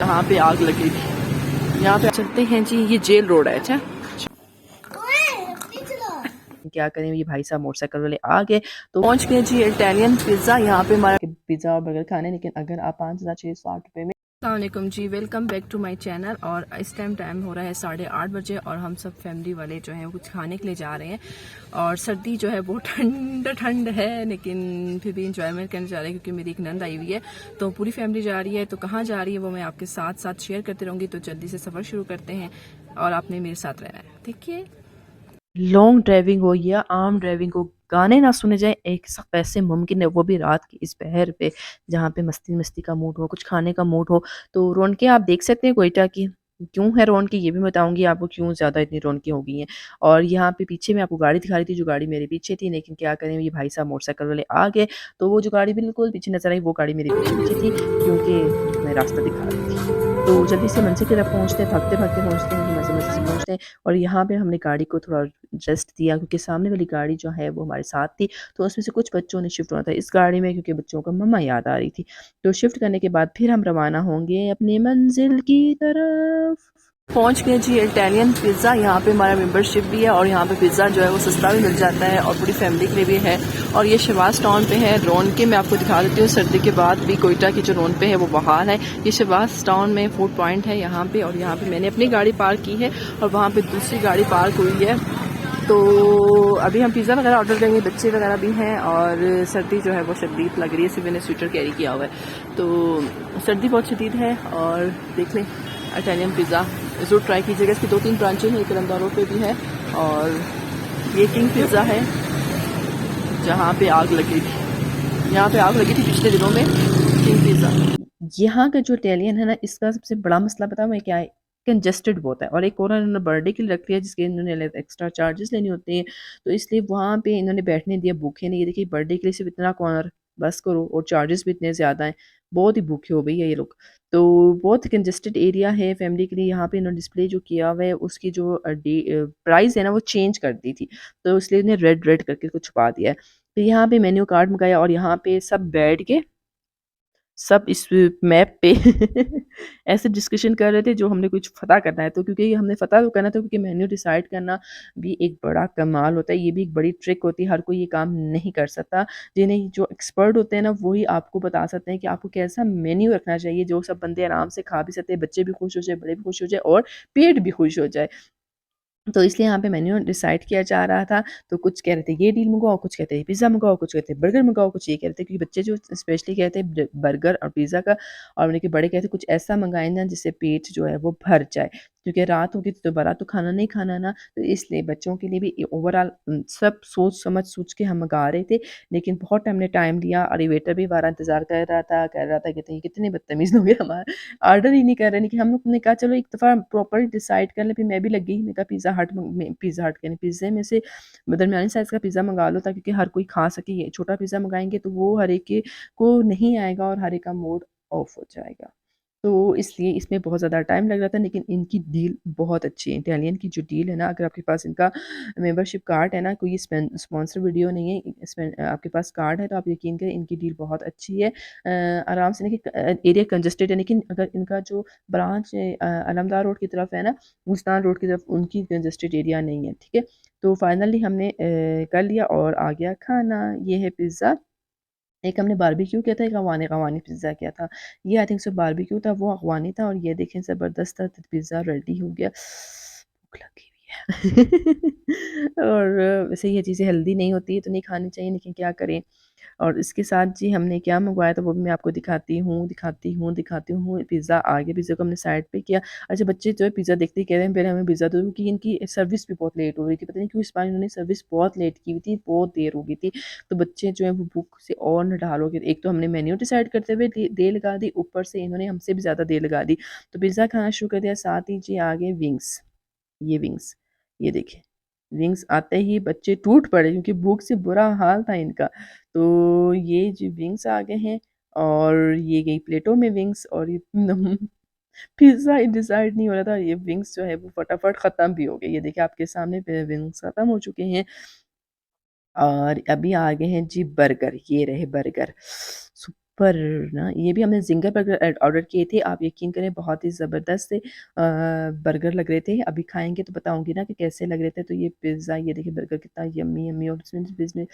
यहाँ पे आग लगी थी। यहाँ पे चलते हैं जी, ये जेल रोड है। अच्छा क्या करें, ये भाई साहब मोटरसाइकिल वाले आ गए तो पहुंच गए जी इटालियन पिज्ज़ा। यहाँ पे हमारा पिज़्ज़ा और बर्गर खाने, लेकिन अगर आप 5,660 रुपये में। अस्सलाम जी, welcome back to my channel. और इस टाइम हो रहा है 8:30 बजे और हम सब फैमिली वाले जो हैं वो कुछ खाने के लिए जा रहे हैं। और सर्दी जो है बहुत ठंड है, लेकिन फिर भी इंजॉयमेंट करने जा रहे हैं क्योंकि मेरी एक नंद आई हुई है तो पूरी फैमिली जा रही है। तो कहाँ जा रही है वो मैं आपके साथ साथ शेयर करती रहूँगी। तो जल्दी से सफ़र शुरू करते हैं और आपने मेरे साथ रहना है। देखिए, लॉन्ग ड्राइविंग हो या आम ड्राइविंग हो, गाने ना सुने जाए एक सब ऐसे मुमकिन है, वो भी रात की इस पहर पे जहाँ पे मस्ती मस्ती का मूड हो, कुछ खाने का मूड हो। तो रौनकें आप देख सकते हैं कोयटा की। क्यों है रौनकें ये भी बताऊंगी आपको, क्यों ज़्यादा इतनी रौनकें हो गई हैं। और यहाँ पे पीछे मैं आपको गाड़ी दिखा रही थी, जो गाड़ी मेरे पीछे थी, लेकिन क्या करें, ये भाई साहब मोटरसाइकिल वाले आ गए तो वो जो गाड़ी बिल्कुल पीछे नजर आई वो गाड़ी मेरे पीछे पीछे थी, क्योंकि मैं रास्ता दिखा रही थी। तो जल्दी से मंजिल की तरफ पहुँचते हैं, भागते भागते पहुँचते हैं, मज़े मज़े से पहुँचते हैं। और यहाँ पे हमने गाड़ी को थोड़ा रेस्ट दिया क्योंकि सामने वाली गाड़ी जो है वो हमारे साथ थी, तो उसमें से कुछ बच्चों ने शिफ्ट होना था इस गाड़ी में क्योंकि बच्चों को मम्मा याद आ रही थी। तो शिफ्ट करने के बाद फिर हम रवाना होंगे अपनी मंजिल की तरफ। पहुंच गए जी इटालियन पिज़्ज़ा। यहाँ पे हमारा मेंबरशिप भी है और यहाँ पे पिज़्ज़ा जो है वो सस्ता भी मिल जाता है और पूरी फैमिली के लिए भी है। और ये शहबाज टाउन पे है। रौनकें मैं आपको दिखा देती हूँ, सर्दी के बाद भी कोयटा की जो रौनक है वो बहाल है। ये शहबाज टाउन में फूड पॉइंट है यहाँ पे, और यहाँ पे मैंने अपनी गाड़ी पार्क की है और वहाँ पे दूसरी गाड़ी पार्क हुई है। तो अभी हम पिज़्ज़ा वगैरह ऑर्डर करेंगे, बच्चे वगैरह भी हैं और सर्दी जो है वो शदीद लग रही है, सिर्फ मैंने स्वेटर कैरी किया हुआ है। तो सर्दी बहुत शदीद है। और देख लें इटालियन पिज़्ज़ा ज़रूर ट्राई कीजिएगा। इसकी 2-3 ब्रांचें हैं, एक रमदा रोड पे भी है और ये किंग पिज़्ज़ा है जहाँ पे आग लगी थी। यहाँ पे आग लगी थी पिछले दिनों में। किंग पिज़्ज़ा यहाँ का जो इटालियन है ना, इसका सबसे बड़ा मसला बताऊँ मैं क्या है, कंजस्टेड बहुत है। और एक और इन्होंने बर्थडे के लिए रख लिया जिसके इन्होंने एक्स्ट्रा चार्जेस लेने होते हैं, तो इसलिए वहाँ पे इन्होंने बैठने दिया भूखे नहीं। ये देखिए बर्थडे के लिए सिर्फ इतना कॉर्नर बस करो और चार्जेस भी इतने ज़्यादा हैं, बहुत ही भूखे हो भैया ये लोग। तो बहुत कंजस्टेड एरिया है फैमिली के लिए। यहाँ पे इन्होंने डिस्प्ले जो किया हुआ है उसकी जो प्राइस है ना वो चेंज कर दी थी, तो इसलिए इन्हें रेड रेड करके कुछ छुपा दिया है। तो यहाँ पे मेन्यू कार्ड मंगाया और यहाँ पे सब बैठ के सब इस मैप पे ऐसे डिस्कशन कर रहे थे जो हमने कुछ फ़तह करना है। तो क्योंकि हमने फ़तह तो करना था, क्योंकि मेन्यू डिसाइड करना भी एक बड़ा कमाल होता है, ये भी एक बड़ी ट्रिक होती है, हर कोई ये काम नहीं कर सकता। जिन्हें जो एक्सपर्ट होते हैं ना वही आपको बता सकते हैं कि आपको कैसा मेन्यू रखना चाहिए, जो सब बंदे आराम से खा भी सकते हैं, बच्चे भी खुश हो जाए, बड़े भी खुश हो जाए और पेट भी खुश हो जाए। तो इसलिए यहाँ पे मेन्यू डिसाइड किया जा रहा था। तो कुछ कह रहे थे ये डील मँगवाओ, कुछ कहते हैं पिज़्ज़ा मँगवाओ, कुछ कहते हैं बर्गर मँगवाओ, कुछ ये कह रहे थे क्योंकि बच्चे जो स्पेशली कहते हैं बर्गर और पिज़्ज़ा का, और उनके बड़े कहते हैं कुछ ऐसा मँगाएँ ना जिससे पेट जो है वो भर जाए। क्योंकि रात होगी तो दोबारा तो खाना नहीं खाना ना, तो इसलिए बच्चों के लिए भी ओवरऑल सब सोच समझ सोच के हम मँगा रहे थे। लेकिन बहुत हमने टाइम लिया और ये वेटर भी हमारा इंतज़ार कर रहा था, कह रहा था कहते हैं कितने बदतमीज़ लोग हैं, हमारा ऑर्डर ही नहीं कर रहे। लेकिन हम लोग ने कहा चलो एक दफ़ा प्रॉपर डिसाइड कर लें, फिर मैं भी लग गई। मैंने कहा पिज़्ज़ा हट यानी पिज़्ज़े में से दरमियानी साइज़ का पिज़्ज़ा मँगा लो ताकि हर कोई खा सके। ये छोटा पिज़्ज़ा मँगाएँगे तो वो हर एक के को नहीं आएगा और हर एक का मूड ऑफ हो जाएगा। तो इसलिए इसमें बहुत ज़्यादा टाइम लग रहा था, लेकिन इनकी डील बहुत अच्छी है। इटालियन की जो डील है ना, अगर आपके पास इनका मेंबरशिप कार्ड है ना, कोई स्पॉन्सर वीडियो नहीं है, इसमें आपके पास कार्ड है तो आप यकीन करें इनकी डील बहुत अच्छी है। आराम से देखिए एरिया कंजस्टेड है, लेकिन अगर इनका जो ब्रांच अलमदार रोड की तरफ है ना, मुल्तान रोड की तरफ, उनकी कंजस्टेड एरिया नहीं है, ठीक है। तो फाइनली हमने कर लिया और आ गया खाना। ये है पिज़्ज़ा। एक हमने बारबेक्यू किया था, एक अफ़गानी पिज़्ज़ा किया था। ये आई थिंक सो बारबेक्यू था, वो अफ़गानी था। और ये देखें ज़बरदस्त पिज़्ज़ा रेडी हो गया। भूख लगी हुई है। और वैसे ये चीज़ें हेल्दी नहीं होती है तो नहीं खानी चाहिए, लेकिन क्या करें। और इसके साथ जी हमने क्या मँगवाया था वो भी मैं आपको दिखाती हूँ। पिज़्ज़ा आ गया, पिज़्ज़ा को हमने साइड पे किया। अच्छा, बच्चे जो है पिज़्ज़ा देखते ही कह रहे हैं पहले हमें पिज़्ज़ा दो, क्योंकि इनकी सर्विस भी बहुत लेट हो रही थी। पता नहीं क्यों इस बार इन्होंने सर्विस बहुत लेट की हुई थी, बहुत देर हो गई थी। तो बच्चे जो हैं वो भूख से और निढाल हो गए। एक तो हमने मेन्यू डिसाइड करते हुए देर लगा दी, ऊपर से इन्होंने हमसे भी ज़्यादा देर लगा दी। तो पिज़्ज़ा खाना शुरू कर दिया, साथ ही जी आ गए विंग्स। ये विंग्स, ये देखिए, विंग्स आते ही बच्चे टूट पड़े क्योंकि भूख से बुरा हाल था इनका। तो ये जो विंग्स आ गए हैं और ये गई प्लेटों में विंग्स, और ये पिज़्ज़ा ही डिसाइड नहीं हो रहा था, ये विंग्स जो है वो फटाफट ख़त्म भी हो गए। ये देखिए आपके सामने विंग्स ख़त्म हो चुके हैं। और अभी आ गए हैं जी बर्गर, ये रहे बर्गर। पर ना ये भी हमने ज़िंगर बर्गर ऑर्डर किए थे। आप यकीन करें बहुत ही ज़बरदस्त बर्गर लग रहे थे। अभी खाएँगे तो बताऊँगी ना कि कैसे लग रहे थे। तो ये पिज़्ज़ा, ये देखिए बर्गर कितना यम्मी यम्मी और इसमें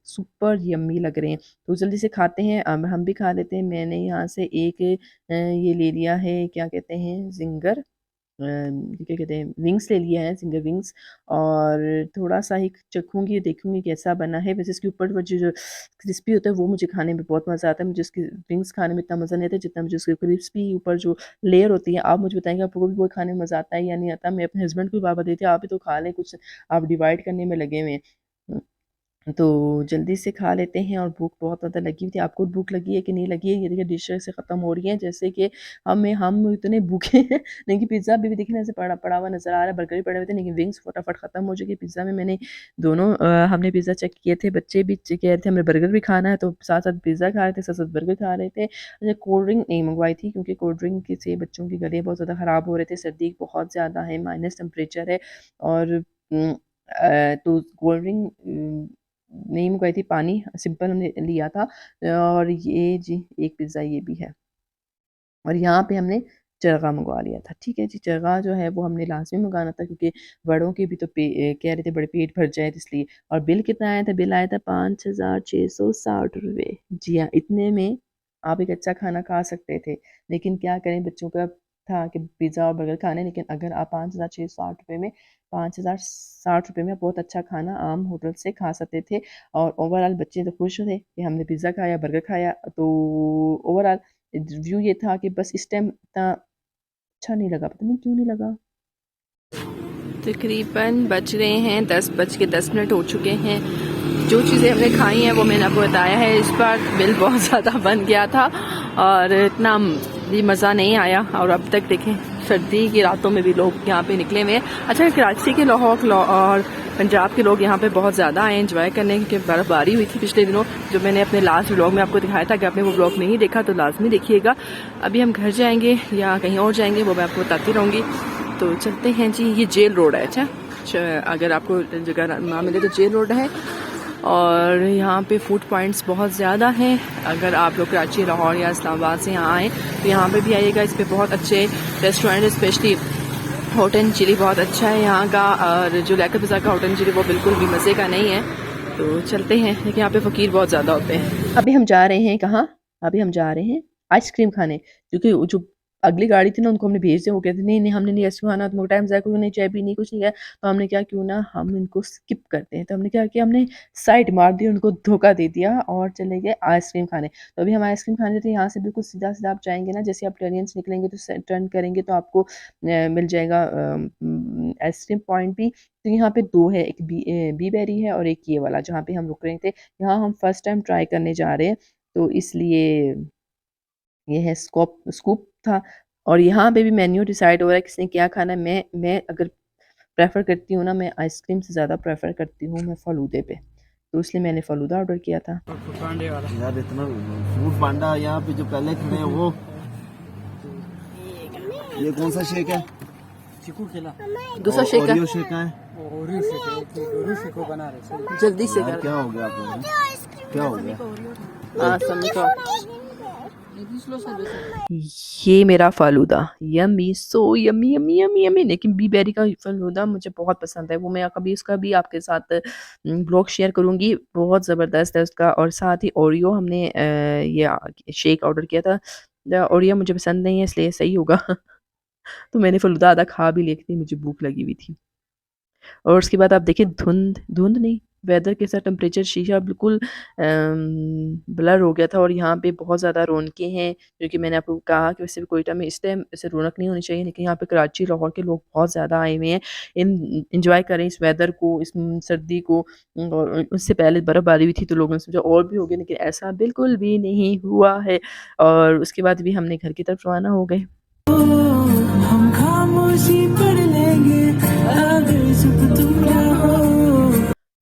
सुपर यम्मी लग रहे हैं। तो जल्दी से खाते हैं। हम भी खा लेते हैं। मैंने यहाँ से एक ये ले लिया है, क्या कहते हैं, ज़िंगर, ये क्या कहते हैं, विंग्स ले लिया है, ज़िंगर विंग्स, और थोड़ा-सा ही चखूँगी, देखूँगी कैसा बना है। वैसे इसके ऊपर वो जो क्रिस्पी होता है वो मुझे खाने में बहुत मज़ा आता है। मुझे उसकी विंग्स खाने में इतना मज़ा नहीं आता जितना मुझे उसकी क्रिस्पी ऊपर जो लेयर होती है। आप मुझे बताएँगे आपको भी वो खाने में मज़ा आता है या नहीं आता? मैं अपने हस्बैंड को भी बार-बार देती हूँ, आप भी तो खा लें कुछ, आप डिवाइड करने में लगे हुए हैं। तो जल्दी से खा लेते हैं और भूख बहुत ज़्यादा लगी हुई थी। आपको भूख लगी है कि नहीं लगी है? ये देखिए डिशेज़ ख़त्म हो रही हैं, जैसे कि हम इतने भूखे हैं। देखिए पिज़्ज़ा अभी भी देखिए ना ऐसे पड़ा पड़ा हुआ नज़र आ रहा है, बर्गर भी पड़े हुए थे, लेकिन विंग्स फटाफट ख़त्म हो चुकी है। पिज़्ज़ा में मैंने दोनों हमने पिज़्ज़ा चेक किए थे, बच्चे भी कह रहे थे हमें बर्गर भी खाना है, तो साथ-साथ पिज़्ज़ा खा रहे थे, साथ-साथ बर्गर खा रहे थे। अच्छा, कोल्ड ड्रिंक नहीं मंगवाई थी क्योंकि कोल्ड ड्रिंक से बच्चों के गले बहुत ज़्यादा ख़राब हो रहे थे, सर्दी बहुत ज़्यादा है, माइनस टेम्परेचर है, और तो कोल्ड ड्रिंक नहीं मंगवाई थी, पानी सिंपल हमने लिया था। और ये जी एक पिज़्ज़ा ये भी है, और यहाँ पे हमने चरगा मँगवा लिया था। ठीक है जी, चरगा जो है वो हमने लाज़मी मँगाना था क्योंकि बड़ों के भी तो कह रहे थे बड़े पेट भर जाए तो इसलिए। और बिल कितना आया था? बिल आया था ₹5660। जी हाँ, इतने में आप एक अच्छा खाना खा सकते थे। लेकिन क्या करें, बच्चों का था कि पिज़्ज़ा और बर्गर खाने, लेकिन अगर आप ₹5660 में, ₹5060 में बहुत अच्छा खाना आम होटल से खा सकते थे। और ओवरऑल बच्चे तो खुश थे कि हमने पिज़्ज़ा खाया, बर्गर खाया। तो ओवरऑल रिव्यू ये था कि बस इस टाइम इतना अच्छा नहीं लगा, पता नहीं क्यों नहीं लगा। तकरीबन बज रहे हैं 10:10 हो चुके हैं। जो चीज़ें हमने खाई हैं वो मैंने आपको बताया है। इस बार बिल बहुत ज़्यादा बन गया था और इतना भी मज़ा नहीं आया। और अब तक देखें सर्दी की रातों में भी लोग यहाँ पे निकले हुए हैं। अच्छा, कराची के लाहौर और पंजाब के लोग यहाँ पे बहुत ज़्यादा आए एंजॉय करने के। बर्फ़बारी हुई थी पिछले दिनों, जो मैंने अपने लास्ट व्लॉग में आपको दिखाया था। कि आपने वो व्लॉग नहीं देखा तो लाजमी देखिएगा। अभी हम घर जाएंगे या कहीं और जाएंगे वो मैं आपको बताती रहूँगी। तो चलते हैं जी। ये जेल रोड है। अच्छा, अगर आपको जगह ना मिले तो जेल रोड है। और यहाँ पे फूड पॉइंट्स बहुत ज़्यादा हैं। अगर आप लोग कराची, लाहौर या इस्लामाबाद से यहाँ आएँ तो यहाँ पे भी आइएगा। इस पर बहुत अच्छे restaurant, specially Hot and Chilli बहुत अच्छा है यहाँ का। और जो लेकर पिज़्ज़ा का हॉट एंड चिली वो बिल्कुल भी मज़े का नहीं है। तो चलते हैं, लेकिन यहाँ पे फ़कीर बहुत ज़्यादा होते हैं। अभी हम जा रहे हैं कहाँ? अभी हम जा रहे हैं आइसक्रीम खाने, क्योंकि वो जो अगली गाड़ी थी ना उनको हमने भेज दिया। वो कहते नहीं नहीं हमने नहीं आइसक्रीम खाना, तुमको टाइम ज़ाया, कोई नहीं चाय पीनी कुछ नहीं है। तो हमने क्या, क्यों ना हम इनको स्किप करते हैं। तो हमने क्या किया, हमने साइड मार दी, उनको धोखा दे दिया और चले गए आइसक्रीम खाने। तो अभी हम आइसक्रीम खाने थे यहाँ से बिल्कुल सीधा सीधा आप जाएंगे ना, जैसे आप टर्नियन से निकलेंगे तो टर्न करेंगे तो आपको मिल जाएगा आइसक्रीम पॉइंट भी। तो यहाँ पे दो है, एक बी बेरी है और एक ये वाला जहाँ पे हम रुक रहे थे। यहाँ हम फर्स्ट टाइम ट्राई करने जा रहे हैं, तो इसलिए ये है स्कूप स्कूप था। और यहाँ पे भी मेन्यू डिसाइड हो रहा है किसने क्या खाना है। मैं अगर प्रेफ़र करती हूँ ना, मैं आइसक्रीम से ज़्यादा प्रेफ़र करती हूँ मैं फ़लूदे पे, तो इसलिए मैंने फ़लूदा ऑर्डर किया था। यार इतना फ्रूट पांडा यहाँ पे जो पहले खड़े हैं वो, ये कौन सा शेक है? चीकू केला, दूसरा शेक ओरियो शेक है। ओरियो शेक को बना रहे जल्दी से यार कर। क्या हो गया आप लोगों को? क्या हो गया? हाँ, समझो। ये मेरा falooda yummy, so yummy yummy yummy yummy. लेकिन बी बेरी का फ़ालूदा मुझे बहुत पसंद है। वो मैं कभी उसका भी आपके साथ ब्लॉग शेयर करूँगी। बहुत ज़बरदस्त है उसका। और साथ ही ओरियो हमने ये शेक ऑर्डर किया था। ओरियो मुझे पसंद नहीं है इसलिए सही होगा। तो मैंने फ़ालूदा आधा खा भी लिया क्योंकि मुझे भूख लगी हुई थी। और उसके बाद आप देखिए धुंध धुंध नहीं, वेदर के साथ टेम्परेचर शीशा बिल्कुल ब्लर हो गया था। और यहाँ पे बहुत ज़्यादा रौनकें हैं, क्योंकि मैंने आपको कहा कि वैसे भी कोयटा में इस टाइम ऐसे रौनक नहीं होनी चाहिए, लेकिन यहाँ पे कराची, लाहौर के लोग बहुत ज़्यादा आए हुए हैं। एंजॉय करें इस वेदर को, इस सर्दी को। और उससे पहले बर्फ़बारी भी थी तो लोगों ने सोचा और भी हो गया, लेकिन ऐसा बिल्कुल भी नहीं हुआ है। और उसके बाद भी हमने घर की तरफ रवाना हो गए। हम खामोशी पढ़ लेंगे अगर चुप तुम ना हो।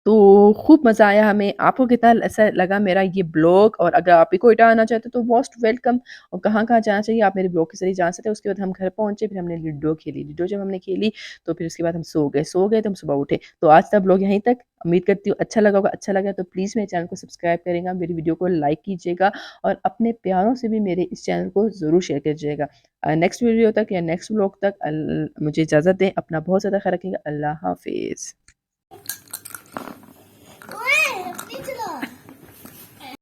तो तो खूब मज़ा आया हमें। आपको कितना ऐसा लगा मेरा ये ब्लॉग, और अगर आप भी कोयटा आना चाहते हो तो मोस्ट वेलकम। और कहाँ-कहाँ जाना चाहिए आप मेरे ब्लॉग के ज़रिए जान सकते हैं। उसके बाद हम घर पहुँचे, फिर हमने लूडो खेली। लूडो जब हमने खेली तो फिर उसके बाद हम सो गए तो हम सुबह उठे। तो आज का ब्लॉग यहीं तक। उम्मीद करती हूँ अच्छा लगा होगा। अच्छा लगा तो प्लीज़ मेरे चैनल को सब्सक्राइब करेगा, मेरी वीडियो को लाइक कीजिएगा और अपने प्यारों से भी मेरे इस चैनल को ज़रूर शेयर कीजिएगा। नेक्स्ट वीडियो तक या नेक्स्ट व्लॉग तक मुझे इजाज़त दें। अपना बहुत ज़्यादा ख़्याल रखिएगा। अल्लाह हाफ़िज़।